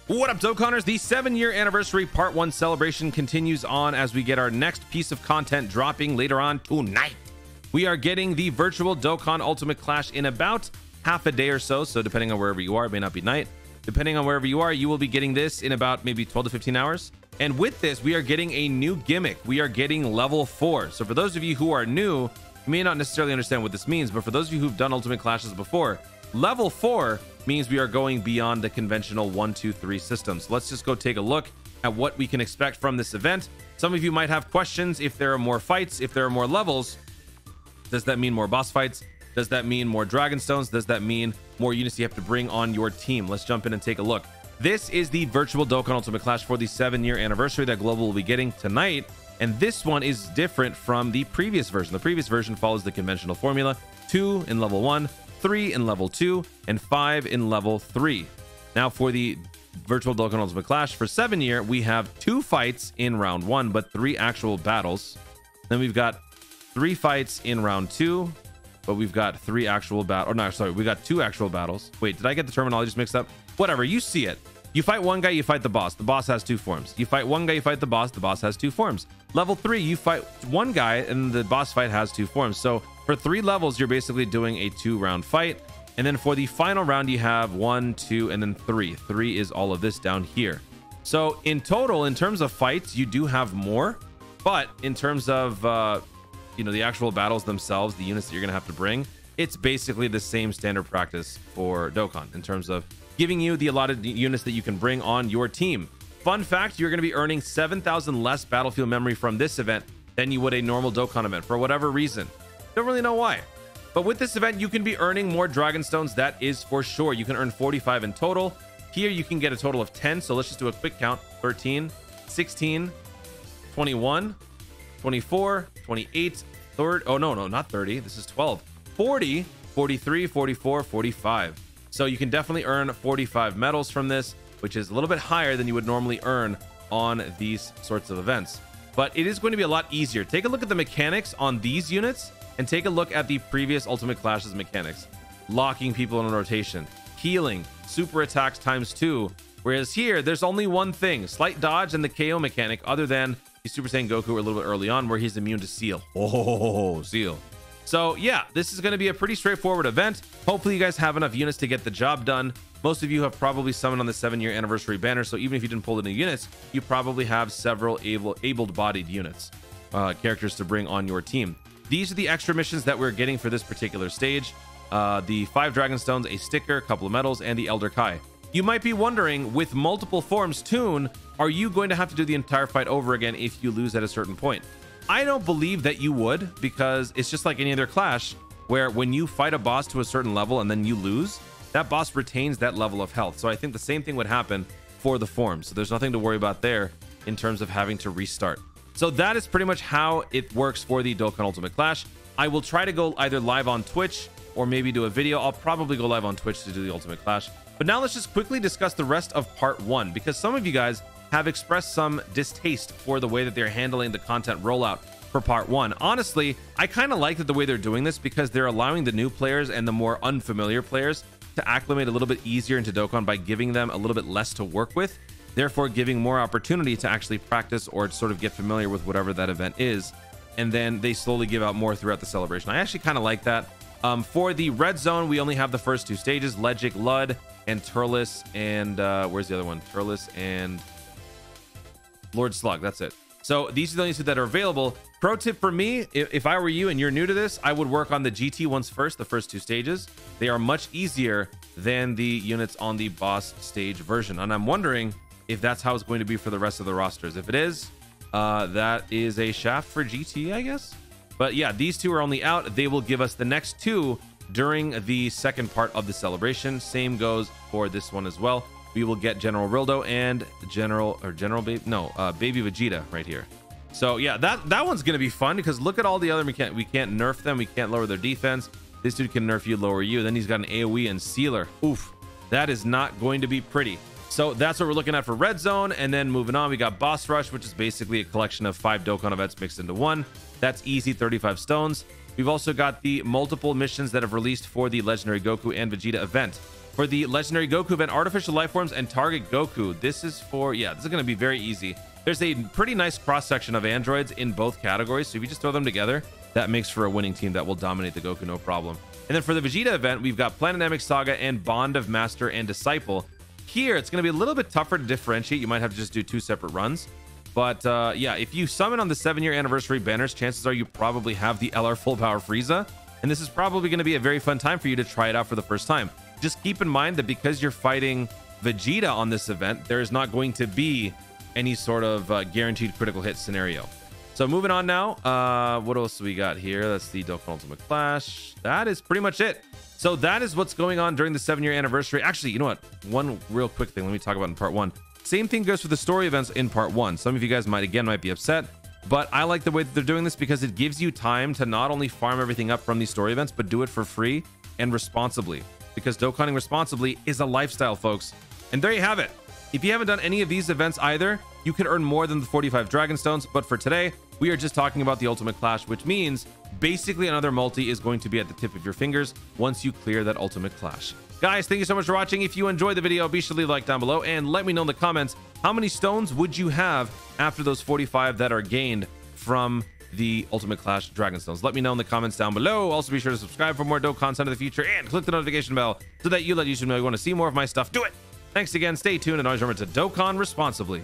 What up, Dokkaners? The 7-year anniversary part 1 celebration continues on as we get our next piece of content dropping later on tonight. We are getting the virtual Dokkan Ultimate Clash in about half a day or so. So depending on wherever you are, it may not be night. Depending on wherever you are, you will be getting this in about maybe 12 to 15 hours. And with this, we are getting a new gimmick. We are getting level 4. So for those of you who are new, you may not necessarily understand what this means, but for those of you who've done Ultimate Clashes before, level 4 means we are going beyond the conventional 1, 2, 3 system. So let's just go take a look at what we can expect from this event. Some of you might have questions. If there are more fights, if there are more levels, does that mean more boss fights? Does that mean more dragon stones? Does that mean more units you have to bring on your team? Let's jump in and take a look. This is the virtual Dokkan Ultimate Clash for the 7-year anniversary that Global will be getting tonight. And this one is different from the previous version. The previous version follows the conventional formula: 2 in level 1, 3 in level 2, and 5 in level 3. Now for the virtual Dokkan Ultimate Clash for 7-year, we have 2 fights in round 1, but 3 actual battles. Then we've got 3 fights in round 2, but we've got 3 actual battles. Or no, sorry, we got 2 actual battles. Wait, did I get the terminologies mixed up? Whatever, you see it. You fight one guy, you fight the boss. The boss has 2 forms. You fight one guy, you fight the boss. The boss has 2 forms. Level 3, you fight one guy, and the boss fight has 2 forms. So for 3 levels, you're basically doing a 2-round fight. And then for the final round, you have 1, 2, and then 3. 3 is all of this down here. So in total, in terms of fights, you do have more. But in terms of the actual battles themselves, the units that you're gonna have to bring, it's basically the same standard practice for Dokkan in terms of giving you the allotted units that you can bring on your team. Fun fact, you're gonna be earning 7,000 less battlefield memory from this event than you would a normal Dokkan event for whatever reason. Don't really know why. But with this event, you can be earning more dragon stones. That is for sure. You can earn 45 in total. Here you can get a total of 10. So let's just do a quick count. 13, 16, 21, 24, 28, 30. Oh, no, not 30. This is 12. 40, 43, 44, 45. So you can definitely earn 45 medals from this, which is a little bit higher than you would normally earn on these sorts of events. But it is going to be a lot easier. Take a look at the mechanics on these units and take a look at the previous Ultimate Clashes mechanics. Locking people in rotation, healing, super attacks ×2. Whereas here, there's only one thing: slight dodge and the KO mechanic, other than the Super Saiyan Goku a little bit early on where he's immune to seal. Oh, seal. So yeah, this is going to be a pretty straightforward event. Hopefully you guys have enough units to get the job done. Most of you have probably summoned on the 7-year anniversary banner, so even if you didn't pull any units, you probably have several able-bodied units, characters to bring on your team. These are the extra missions that we're getting for this particular stage. The 5 dragon stones, a sticker, a couple of medals, and the Elder Kai. You might be wondering, with multiple forms, Toon, are you going to have to do the entire fight over again if you lose at a certain point? I don't believe that you would, because it's just like any other clash, where when you fight a boss to a certain level and then you lose, that boss retains that level of health. So I think the same thing would happen for the forms. So there's nothing to worry about there in terms of having to restart. So that is pretty much how it works for the Dokkan Ultimate Clash. I will try to go either live on Twitch or maybe do a video. I'll probably go live on Twitch to do the Ultimate Clash. But now let's just quickly discuss the rest of part 1, because some of you guys have expressed some distaste for the way that they're handling the content rollout for part 1. Honestly, I kind of like the way they're doing this, because they're allowing the new players and the more unfamiliar players to acclimate a little bit easier into Dokkan by giving them a little bit less to work with, therefore giving more opportunity to actually practice or sort of get familiar with whatever that event is, and then they slowly give out more throughout the celebration. I actually kind of like that. For the red zone, we only have the first 2 stages: Legic Lud and Turles, and where's the other one? Turles and Lord Slug. That's it. So these are the only 2 that are available. Pro tip for me, if I were you and you're new to this, I would work on the GT ones first, the first 2 stages. They are much easier than the units on the boss stage version. And I'm wondering if that's how it's going to be for the rest of the rosters. If it is, that is a shaft for GT, I guess. But yeah, these 2 are only out. They will give us the next 2 during the second part of the celebration. Same goes for this one as well. We will get General Rildo and Baby Vegeta right here. So yeah, that one's gonna be fun, because look at all the other mechanics. We can't nerf them, we can't lower their defense. This dude can nerf you, lower you. Then he's got an AoE and Sealer. Oof, that is not going to be pretty. So that's what we're looking at for Red Zone. And then moving on, we got Boss Rush, which is basically a collection of 5 Dokkan events mixed into one. That's easy, 35 stones. We've also got the multiple missions that have released for the Legendary Goku and Vegeta event. For the legendary Goku event, artificial life forms and target Goku. This is for, yeah, this is going to be very easy. There's a pretty nice cross section of androids in both categories. So if you just throw them together, that makes for a winning team that will dominate the Goku, no problem. And then for the Vegeta event, we've got Planetamic Saga and Bond of Master and Disciple. Here, it's going to be a little bit tougher to differentiate. You might have to just do 2 separate runs. But yeah, if you summon on the 7-year anniversary banners, chances are you probably have the LR Full Power Frieza. And this is probably going to be a very fun time for you to try it out for the first time. Just keep in mind that because you're fighting Vegeta on this event, there is not going to be any sort of guaranteed critical hit scenario. So moving on now, what else do we got here? That's the Dokkan Ultimate Clash. That is pretty much it. So that is what's going on during the 7-year anniversary. Actually, you know what? One real quick thing let me talk about in part 1. Same thing goes for the story events in part 1. Some of you guys might be upset, but I like the way that they're doing this because it gives you time to not only farm everything up from these story events, but do it for free and responsibly. Because Dokkaning responsibly is a lifestyle, folks. And there you have it. If you haven't done any of these events either, you can earn more than the 45 Dragon Stones. But for today, we are just talking about the Ultimate Clash, which means basically another multi is going to be at the tip of your fingers once you clear that Ultimate Clash. Guys, thank you so much for watching. If you enjoyed the video, be sure to leave a like down below and let me know in the comments how many stones would you have after those 45 that are gained from the Ultimate Clash Dragon Stones. Let me know in the comments down below. Also, be sure to subscribe for more dope content in the future and click the notification bell so that you let YouTube know you want to see more of my stuff. Do it! Thanks again, stay tuned, and always remember to Dokkan responsibly.